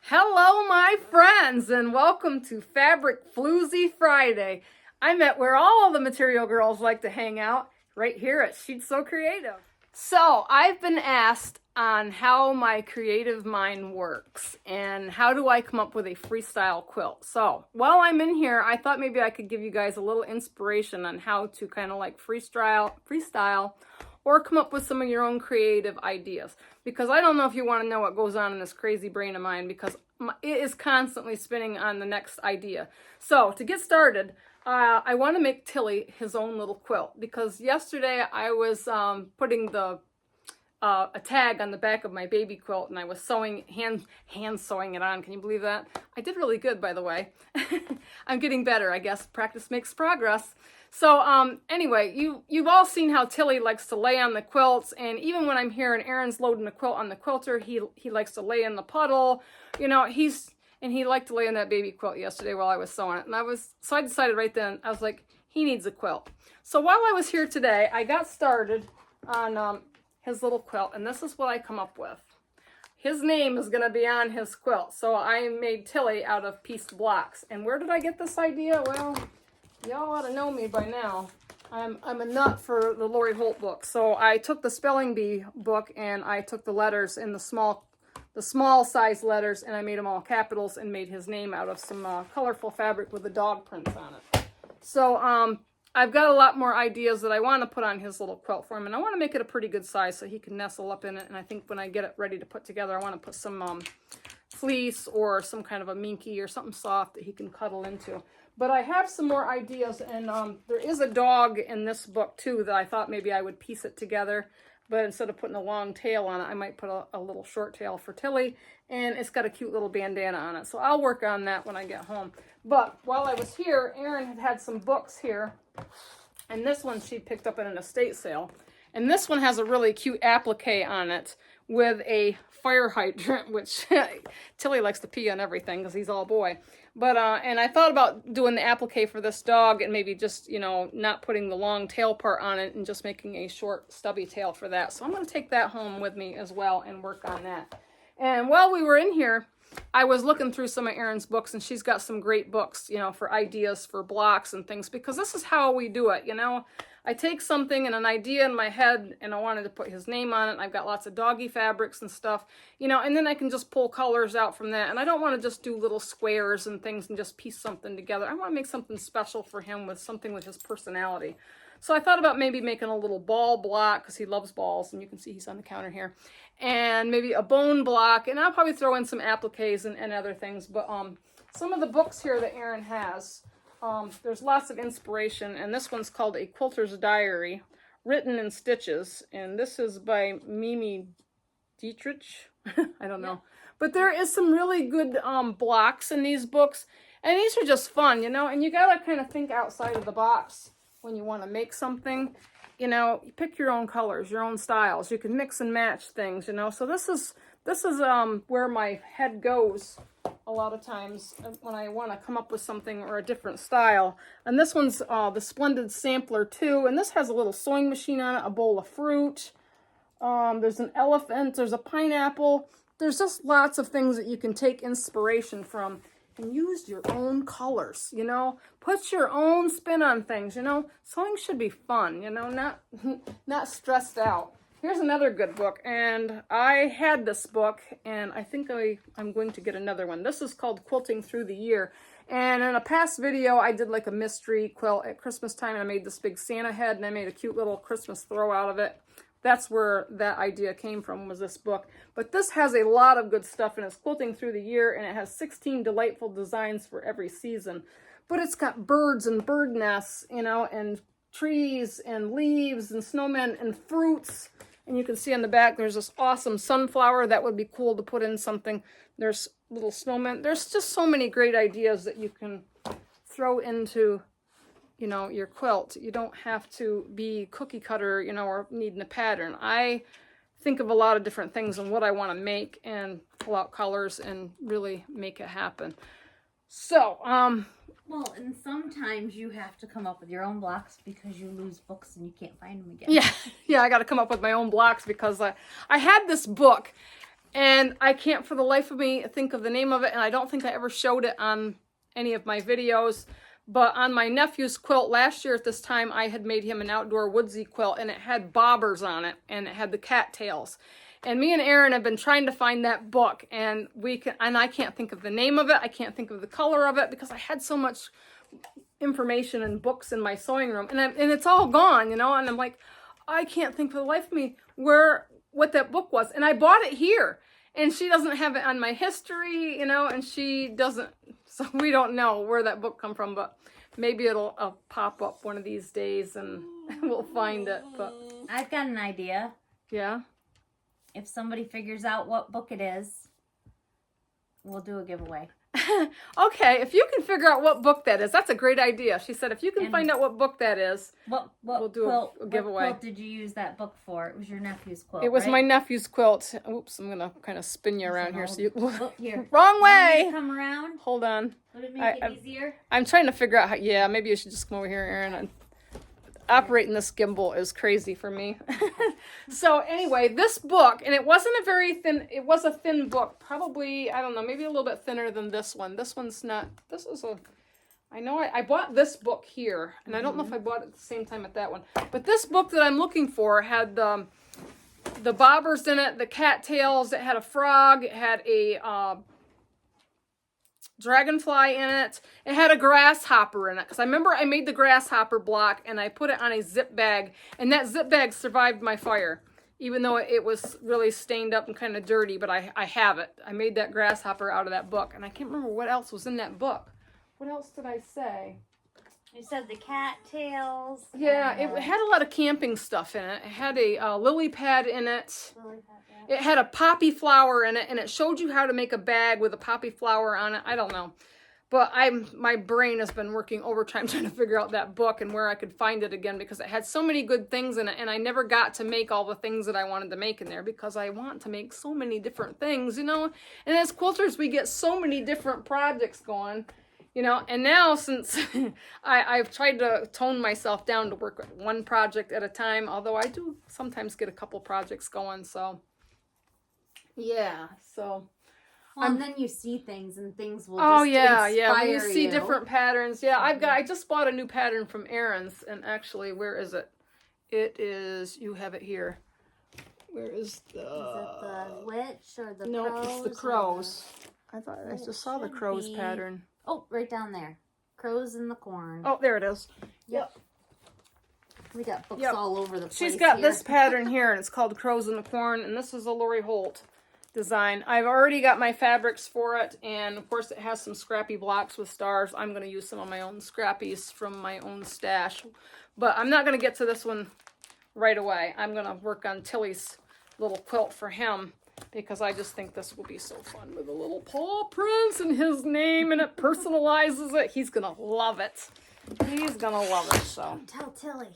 Hello, my friends, and welcome to Fabric Floozy Friday. I'm at where all the material girls like to hang out, right here at She's So Creative. So, I've been asked on how my creative mind works and how do I come up with a freestyle quilt. So, while I'm in here, I thought maybe I could give you guys a little inspiration on how to kind of like freestyle or come up with some of your own creative ideas. Because I don't know if you want to know what goes on in this crazy brain of mine, because it is constantly spinning on the next idea. So to get started, I want to make Tilly his own little quilt, because yesterday I was putting a tag on the back of my baby quilt, and I was sewing, hand sewing it on. Can you believe that? I did really good, by the way. I'm getting better, I guess. Practice makes progress. So anyway, you've all seen how Tilly likes to lay on the quilts, and even when I'm here and Aaron's loading a quilt on the quilter, he likes to lay in the puddle. You know, he liked to lay in that baby quilt yesterday while I was sewing it. And so I decided right then, I was like, he needs a quilt. So while I was here today, I got started on his little quilt, and this is what I come up with. His name is going to be on his quilt. So I made Tilly out of pieced blocks. And where did I get this idea? Well, y'all ought to know me by now. I'm a nut for the Lori Holt book. So I took the spelling bee book and I took the letters in the small size letters, and I made them all capitals and made his name out of some colorful fabric with the dog prints on it. So I've got a lot more ideas that I want to put on his little quilt for him, and I want to make it a pretty good size so he can nestle up in it. And I think when I get it ready to put together, I want to put some fleece or some kind of a minky or something soft that he can cuddle into. But I have some more ideas, and there is a dog in this book too that I thought maybe I would piece it together. But instead of putting a long tail on it, I might put a little short tail for Tilly, and it's got a cute little bandana on it. So I'll work on that when I get home. But while I was here, Erin had some books here, and this one she picked up at an estate sale. And this one has a really cute applique on it with a fire hydrant, which Tilly likes to pee on everything because he's all boy. But, and I thought about doing the applique for this dog and maybe just, you know, not putting the long tail part on it and just making a short stubby tail for that. So I'm going to take that home with me as well and work on that. And while we were in here, I was looking through some of Erin's books, and she's got some great books, you know, for ideas for blocks and things, because this is how we do it, you know. I take something and an idea in my head, and I wanted to put his name on it, and I've got lots of doggy fabrics and stuff, you know, and then I can just pull colors out from that. And I don't want to just do little squares and things and just piece something together. I want to make something special for him, with something with his personality. So I thought about maybe making a little ball block, because he loves balls, and you can see he's on the counter here, and maybe a bone block, and I'll probably throw in some appliques and other things. But some of the books here that Erin has, there's lots of inspiration, and this one's called A Quilter's Diary, Written in Stitches, and this is by Mimi Dietrich. I don't know. Yeah. But there is some really good blocks in these books, and these are just fun, you know, and you gotta kind of think outside of the box when you want to make something. You know, you pick your own colors, your own styles. You can mix and match things, you know. So this is where my head goes a lot of times when I want to come up with something or a different style. And this one's the Splendid Sampler too. And this has a little sewing machine on it, a bowl of fruit. There's an elephant. There's a pineapple. There's just lots of things that you can take inspiration from and use your own colors, you know. Put your own spin on things, you know. Sewing should be fun, you know, not stressed out. Here's another good book, and I had this book, and I think I'm going to get another one. This is called Quilting Through the Year, and in a past video, I did like a mystery quilt at Christmas time, and I made this big Santa head, and I made a cute little Christmas throw out of it. That's where that idea came from, was this book. But this has a lot of good stuff, and it's Quilting Through the Year, and it has 16 delightful designs for every season. But it's got birds and bird nests, you know, and trees and leaves and snowmen and fruits. And you can see on the back, there's this awesome sunflower that would be cool to put in something. There's little snowmen. There's just so many great ideas that you can throw into, you know, your quilt. You don't have to be cookie cutter, you know, or needing a pattern. I think of a lot of different things and what I want to make, and pull out colors and really make it happen. So, well, and sometimes you have to come up with your own blocks because you lose books and you can't find them again. Yeah, I got to come up with my own blocks, because I had this book, And I can't for the life of me think of the name of it, and I don't think I ever showed it on any of my videos. But on my nephew's quilt last year at this time, I had made him an outdoor woodsy quilt, and it had bobbers on it, and it had the cattails. And me and Erin have been trying to find that book, and I can't think of the name of it. I can't think of the color of it because I had so much information and books in my sewing room, and it's all gone, you know. And I'm like, I can't think for the life of me what that book was. And I bought it here, and she doesn't have it on my history, you know, and she doesn't. So we don't know where that book come from, but maybe it'll pop up one of these days and we'll find it. But I've got an idea. Yeah. If somebody figures out what book it is, we'll do a giveaway. Okay, if you can figure out what book that is, that's a great idea. She said if you can find out what book that is, we'll do a giveaway. What quilt did you use that book for? It was your nephew's quilt, It was right? my nephew's quilt. Oops, I'm going to kind of spin you around here. So you, here. Wrong way. Come around. Hold on. Would it make it easier? I'm trying to figure out how, yeah, maybe you should just come over here, Erin. Operating this gimbal is crazy for me. So anyway, this book, and it wasn't a very thin, it was a thin book. Probably, I don't know, maybe a little bit thinner than this one. This one's not, this is a, I know I bought this book here, and I don't know if I bought it at the same time at that one. But this book that I'm looking for had the bobbers in it, the cattails, it had a frog, it had a dragonfly in it. It had a grasshopper in it, because I remember I made the grasshopper block and I put it on a zip bag, and that zip bag survived my fire, even though it was really stained up and kind of dirty. But I have it. I made that grasshopper out of that book, and I can't remember what else was in that book. What else did I say? You said the cattails. Yeah, it had a lot of camping stuff in it. It had a lily pad in it. Lily pad, yeah. It had a poppy flower in it, and it showed you how to make a bag with a poppy flower on it. I don't know. But my brain has been working overtime trying to figure out that book and where I could find it again, because it had so many good things in it, and I never got to make all the things that I wanted to make in there because I want to make so many different things, you know? And as quilters, we get so many different projects going, you know? And now, since I've tried to tone myself down to work with one project at a time, although I do sometimes get a couple projects going, so... Yeah, so... Well, and then you see things, and things will just inspire when you see you. different patterns. Yeah, I just bought a new pattern from Erin's, and actually, where is it? It is, you have it here. Where is the... Is it the witch or the no, crows? it's the crows. I thought I just saw the crows pattern. Oh, right down there. Crows in the corn. Oh, there it is. Yep. We got books all over the place. She's got here. this pattern here, and it's called Crows in the Corn, and this is a Lori Holt design. I've already got my fabrics for it, and of course it has some scrappy blocks with stars. I'm going to use some of my own scrappies from my own stash, but I'm not going to get to this one right away. I'm going to work on Tilly's little quilt for him, because I just think this will be so fun with a little paw prints and his name, and it personalizes it. He's going to love it. He's gonna love it, so. Don't tell Tilly.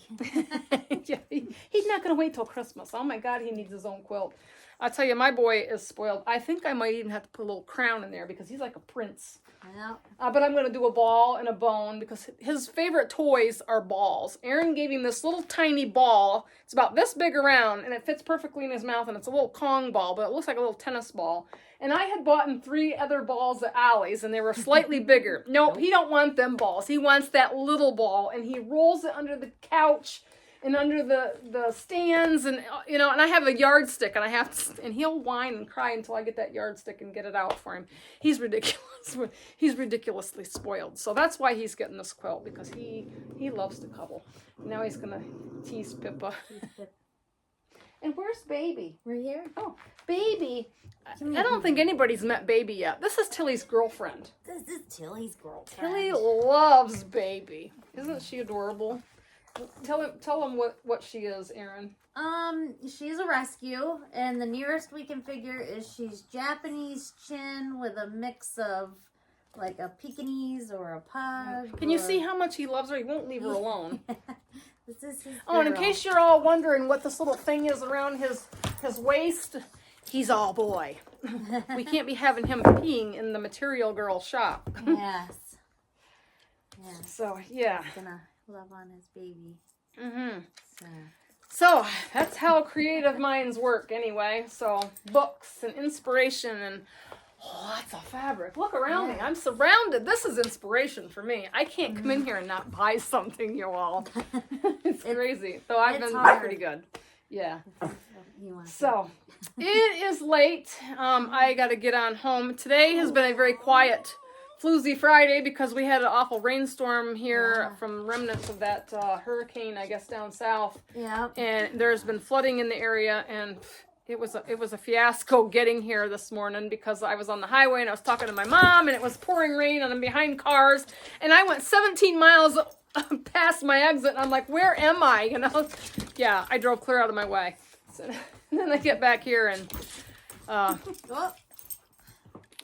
Yeah, he's not gonna wait till Christmas. Oh my God, he needs his own quilt. I tell you, my boy is spoiled. I think I might even have to put a little crown in there because he's like a prince. Yeah. But I'm gonna do a ball and a bone because his favorite toys are balls. Erin gave him this little tiny ball. It's about this big around, and it fits perfectly in his mouth, and it's a little Kong ball, but it looks like a little tennis ball. And I had bought him 3 other balls at Ollie's, and they were slightly bigger. Nope, he don't want them balls. He wants that little ball, and he rolls it under the couch and under the stands, and you know. And I have a yardstick, and I have to, and he'll whine and cry until I get that yardstick and get it out for him. He's ridiculous. He's ridiculously spoiled. So that's why he's getting this quilt, because he loves to cuddle. Now he's gonna tease Pippa. And where's Baby? Right here. Oh, Baby. I don't think anybody's met Baby yet. This is Tilly's girlfriend. This is Tilly's girlfriend. Tilly loves Baby. Isn't she adorable? Tell them what she is, Erin. She's a rescue, and the nearest we can figure is she's Japanese chin with a mix of like a Pekingese or a pug. Can you see how much he loves her? He won't leave her alone. This is his Oh, and in girl. case you're all wondering what this little thing is around his waist, he's all boy. We can't be having him peeing in the Material Girl shop. Yes. Yes. So, yeah. He's gonna love on his baby. Mm-hmm. So. So that's how creative minds work anyway. So books and inspiration and lots of fabric. Look around me. I'm surrounded. This is inspiration for me. I can't come in here and not buy something, you all. It's crazy. So I've been pretty good. Yeah. So it is late. I got to get on home. Today has been a very quiet Floozy Friday because we had an awful rainstorm here from remnants of that hurricane, I guess, down south. Yeah. And there's been flooding in the area, and it was a fiasco getting here this morning because I was on the highway and I was talking to my mom, and it was pouring rain and I'm behind cars, and I went 17 miles past my exit, and I'm like, where am I? You know? Yeah, I drove clear out of my way. So, and then I get back here and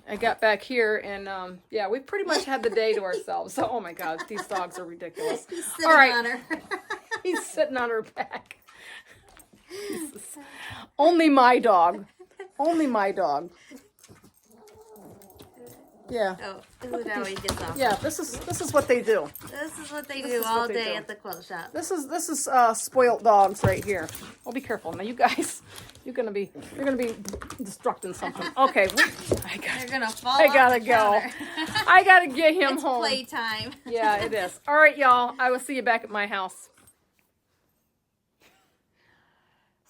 I got back here and yeah, we pretty much had the day to ourselves. So, oh my God, these dogs are ridiculous. He's sitting All right. on her. He's sitting on her back. Only my dog. Only my dog. Yeah. Oh, this is how he gets off. Yeah, this is what they do. This is what they do all day at the quilt shop. This is spoiled dogs right here. Oh, be careful now, you guys. You're gonna be destructing something. Okay, They're gonna fall. I gotta off the go. counter. I gotta get him It's home. playtime. Yeah, it is. All right, y'all. I will see you back at my house.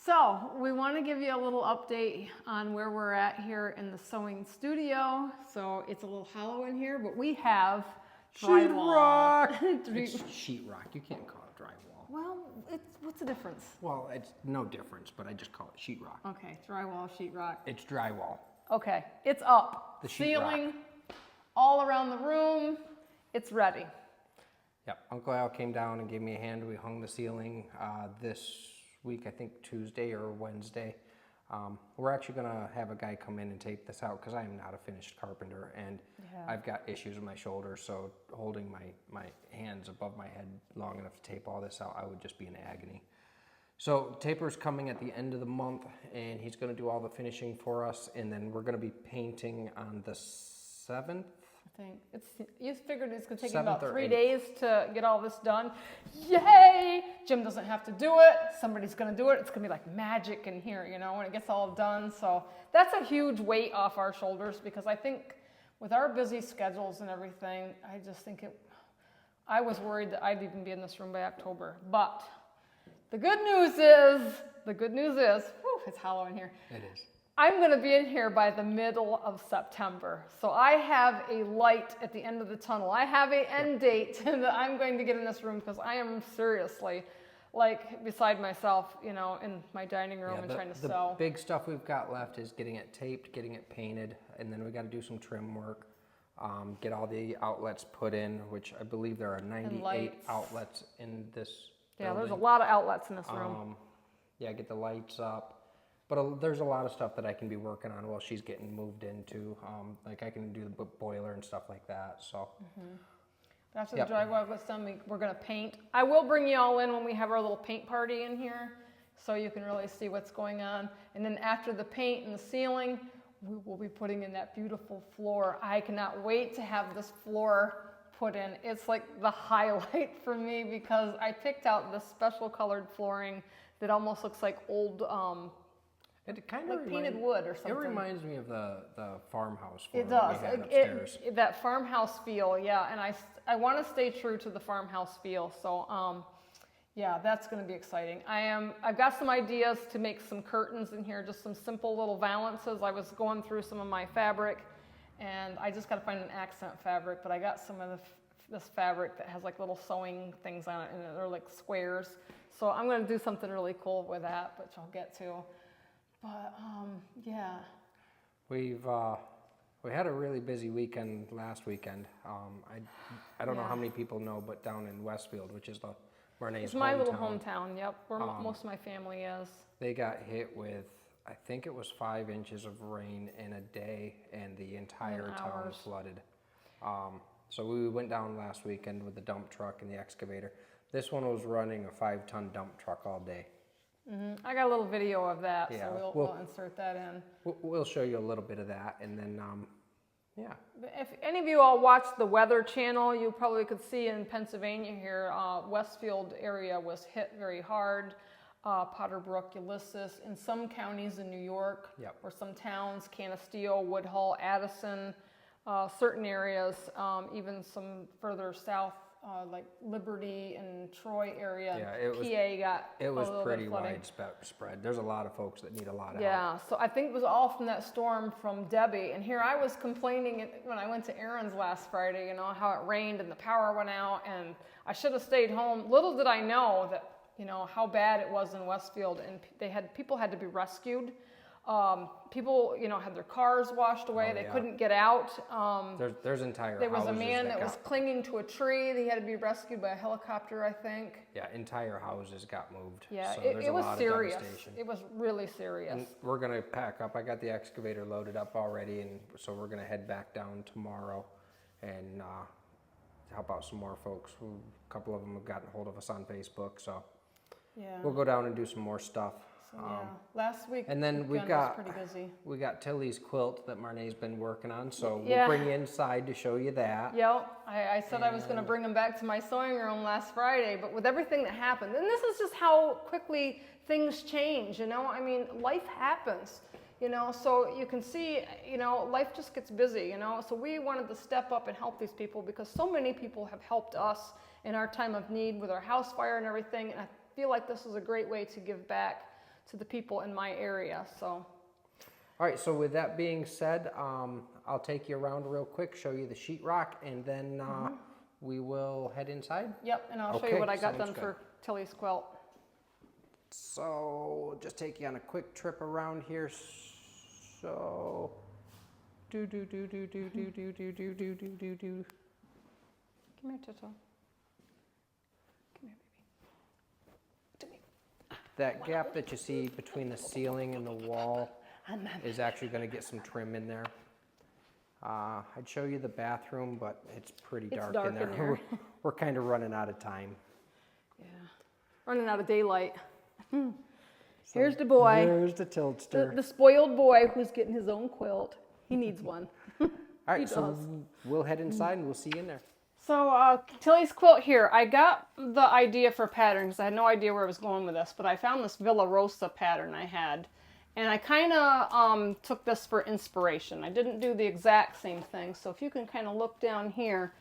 So we want to give you a little update on where we're at here in the sewing studio. So it's a little hollow in here, but we have drywall. It's sheetrock. You can't call it drywall. Well, what's the difference? Well, it's no difference, but I just call it sheetrock. Okay, drywall, sheetrock. It's drywall. Okay, it's up. The sheetrock. Ceiling, all around the room. It's ready. Yep. Uncle Al came down and gave me a hand. We hung the ceiling this week, I think Tuesday or Wednesday. We're actually gonna have a guy come in and tape this out because I am not a finished carpenter and I've got issues with my shoulders, so holding my hands above my head long enough to tape all this out, I would just be in agony. So taper's coming at the end of the month and he's gonna do all the finishing for us, and then we're gonna be painting on the 7th. I think you figured it's gonna take you about 3 8th. days to get all this done. Yay! Jim doesn't have to do it. Somebody's gonna do it. It's gonna be like magic in here, you know, when it gets all done. So that's a huge weight off our shoulders because I think with our busy schedules and everything, I just think I was worried that I'd even be in this room by October. But the good news is, whew, it's hollow in here. It is. I'm going to be in here by the middle of September. So I have a light at the end of the tunnel. I have an end date that I'm going to get in this room because I am seriously like beside myself, you know, in my dining room and trying to sew. The big stuff we've got left is getting it taped, getting it painted, and then we got to do some trim work, get all the outlets put in, which I believe there are 98 outlets in this building. There's a lot of outlets in this room. Yeah, get the lights up. But there's a lot of stuff that I can be working on while she's getting moved into. Like I can do the boiler and stuff like that. So after the drywall gets done, we're going to paint. I will bring you all in when we have our little paint party in here so you can really see what's going on. And then after the paint and the ceiling, we will be putting in that beautiful floor. I cannot wait to have this floor put in. It's like the highlight for me because I picked out this special colored flooring that almost looks like old it kind like of painted wood or something. It reminds me of the farmhouse. It does. We had upstairs. That farmhouse feel, yeah. And I want to stay true to the farmhouse feel. So, yeah, that's going to be exciting. I've got some ideas to make some curtains in here, just some simple little valances. I was going through some of my fabric, and I just got to find an accent fabric. But I got some of this fabric that has like little sewing things on it, and they're like squares. So I'm going to do something really cool with that, which I'll get to. But yeah, we had a really busy weekend last weekend. I don't know how many people know, but down in Westfield, which is Marne's it's my hometown, little hometown. Yep, where most of my family is. They got hit with, I think it was 5 inches of rain in a day, and the entire town flooded. So we went down last weekend with the dump truck and the excavator. This one was running a 5-ton dump truck all day. I got a little video of that, Yeah, so we'll insert that in. We'll show you a little bit of that, and then, yeah. If any of you all watch the Weather Channel, you probably could see in Pennsylvania here, Westfield area was hit very hard. Potterbrook, Ulysses, in some counties in New York, Yep. or some towns, Canisteo, Woodhull, Addison, certain areas, even some further south, like Liberty and Troy area. Yeah, PA got it was a little pretty bit of flooding. widespread. There's a lot of folks that need a lot of help. Yeah, so I think it was all from that storm from Debbie. And here I was complaining when I went to Aaron's last Friday, you know, how it rained and the power went out and I should have stayed home. Little did I know that, you know, how bad it was in Westfield, and people had to be rescued. People, you know, had their cars washed away. They couldn't get out. There's entire There was a houses man that was clinging to a tree. He had to be rescued by a helicopter, I think. Yeah, entire houses got moved. Yeah, so it was serious. It was really serious. And we're gonna pack up. I got the excavator loaded up already, and so we're gonna head back down tomorrow and help out some more folks. A couple of them have gotten hold of us on Facebook, so Yeah. we'll go down and do some more stuff. So, yeah. Last week, And then was pretty busy. we got Tilly's quilt that Marne's been working on, so we'll bring you inside to show you that. Yep, I said I was going to bring them back to my sewing room last Friday, but with everything that happened, and this is just how quickly things change, you know, I mean, life happens, you know, so you can see, you know, life just gets busy, you know, so we wanted to step up and help these people because so many people have helped us in our time of need with our house fire and everything, and I feel like this is a great way to give back to the people in my area, so. All right, so with that being said, I'll take you around real quick, show you the sheetrock, and then we will head inside. Yep, and I'll show you Okay, what I got sounds done good. for Tilly's quilt. So we'll just take you on a quick trip around here. So do. Come here, Toto. Come here, baby. that gap that you see between the ceiling and the wall is actually going to get some trim in there. I'd show you the bathroom, but it's pretty dark, dark in there. in there. We're kind of running out of time. Yeah, running out of daylight. Here's the boy. There's the tiltster. The spoiled boy who's getting his own quilt. He needs one. All right, he so does. we'll head inside and we'll see you in there. So Tilly's quilt here, I got the idea for pattern because I had no idea where I was going with this, but I found this Villa Rosa pattern I had. And I kind of took this for inspiration. I didn't do the exact same thing. So if you can kind of look down here,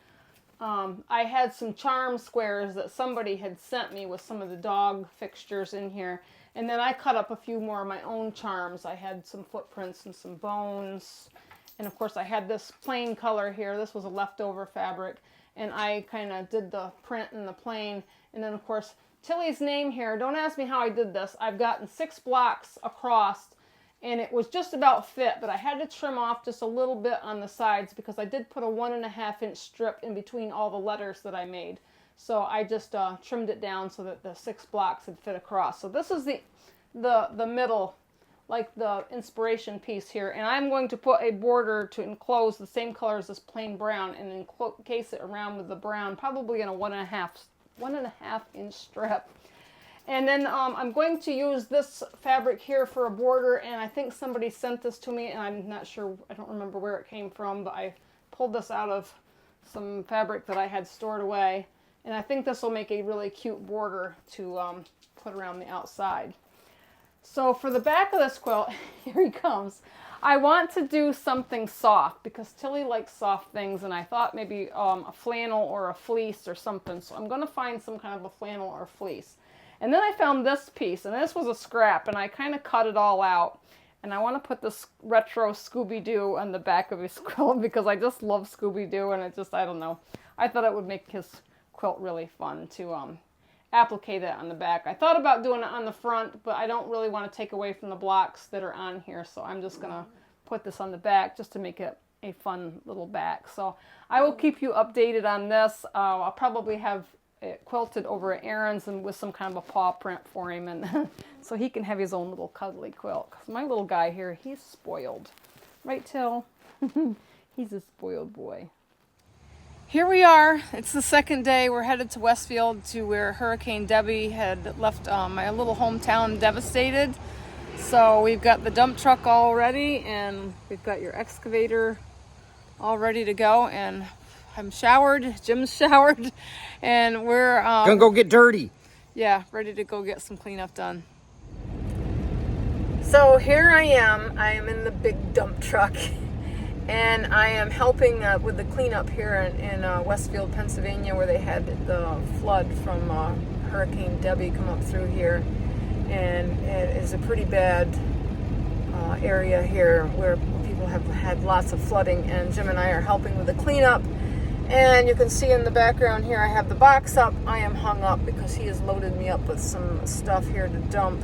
I had some charm squares that somebody had sent me with some of the dog fixtures in here. And then I cut up a few more of my own charms. I had some footprints and some bones. And of course I had this plain color here. This was a leftover fabric. And I kind of did the print and the plain. And then of course Tilly's name here, don't ask me how I did this. I've gotten 6 blocks across and it was just about fit, but I had to trim off just a little bit on the sides because I did put a 1.5 inch strip in between all the letters that I made. So I just trimmed it down so that the 6 blocks would fit across. So this is the middle, like the inspiration piece here. And I'm going to put a border to enclose the same color as this plain brown and encase it around with the brown, probably in a 1.5 inch strip. And then I'm going to use this fabric here for a border, and I think somebody sent this to me and I'm not sure, I don't remember where it came from, but I pulled this out of some fabric that I had stored away, and I think this will make a really cute border to put around the outside. So for the back of this quilt, here he comes. I want to do something soft because Tilly likes soft things, and I thought maybe a flannel or a fleece or something. So I'm going to find some kind of a flannel or fleece. And then I found this piece, and this was a scrap, and I kind of cut it all out. And I want to put this retro Scooby-Doo on the back of his quilt because I just love Scooby-Doo, and it just, I don't know. I thought it would make his quilt really fun to applicate it on the back. I thought about doing it on the front, but I don't really want to take away from the blocks that are on here, so I'm just going to put this on the back just to make it a fun little back. So I will keep you updated on this. I'll probably have it quilted over at Aaron's and with some kind of a paw print for him, and so he can have his own little cuddly quilt. 'Cause my little guy here, he's spoiled. Right, Till? He's a spoiled boy. Here we are. It's the second day. We're headed to Westfield to where Hurricane Debbie had left my little hometown devastated. So we've got the dump truck all ready, and we've got your excavator all ready to go, and I'm showered, Jim's showered, and we're Gonna go get dirty. yeah, ready to go get some cleanup done. So here I am in the big dump truck, and I am helping with the cleanup here in Westfield, Pennsylvania, where they had the flood from Hurricane Debbie come up through here. And it is a pretty bad area here where people have had lots of flooding, and Jim and I are helping with the cleanup. And you can see in the background here I have the box up. I am hung up because he has loaded me up with some stuff here to dump,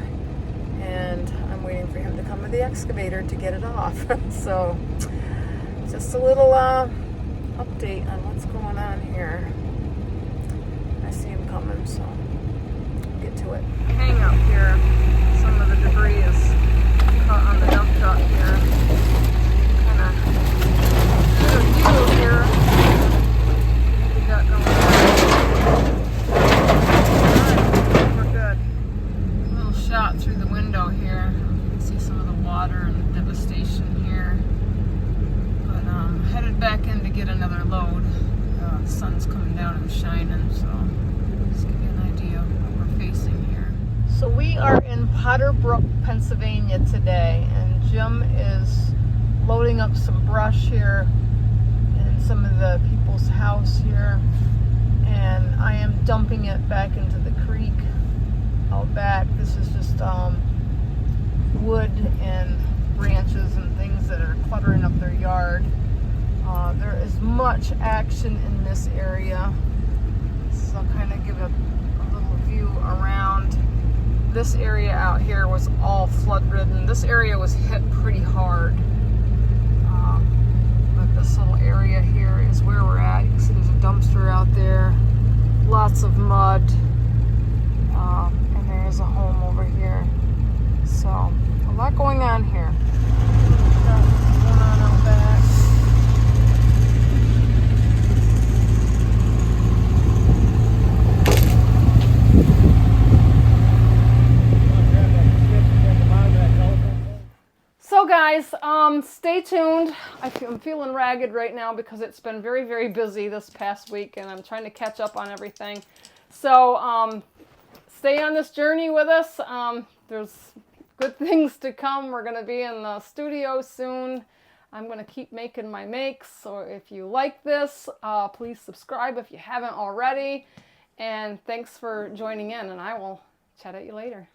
and I'm waiting for him to come with the excavator to get it off. So just a little update on what's going on here. I see him coming, so I'll get to it. Hang up here. Some of the debris is caught on the dump truck here. Kind of good view here. What we got going on. We're good. A little shot through the window here. You can see some of the water and the devastation here. But headed back in to get another load. The sun's coming down and shining, so just give you an idea of what we're facing here. So we are in Potterbrook, Pennsylvania today, and Jim is loading up some brush here in some of the people's house here, and I am dumping it back into the creek out back. This is just wood and branches and things that are cluttering up their yard. There is much action in this area, so I'll kind of give a little view around. This area out here was all flood ridden. This area was hit pretty hard, but this little area here is where we're at. You can see there's a dumpster out there, lots of mud, and there is a home over here. So a lot going on here. Got what's going on out back. So guys, stay tuned. I'm feeling ragged right now because it's been very, very busy this past week, and I'm trying to catch up on everything. So stay on this journey with us. There's good things to come. We're going to be in the studio soon. I'm going to keep making my makes. So if you like this, please subscribe if you haven't already. And thanks for joining in, and I will chat at you later.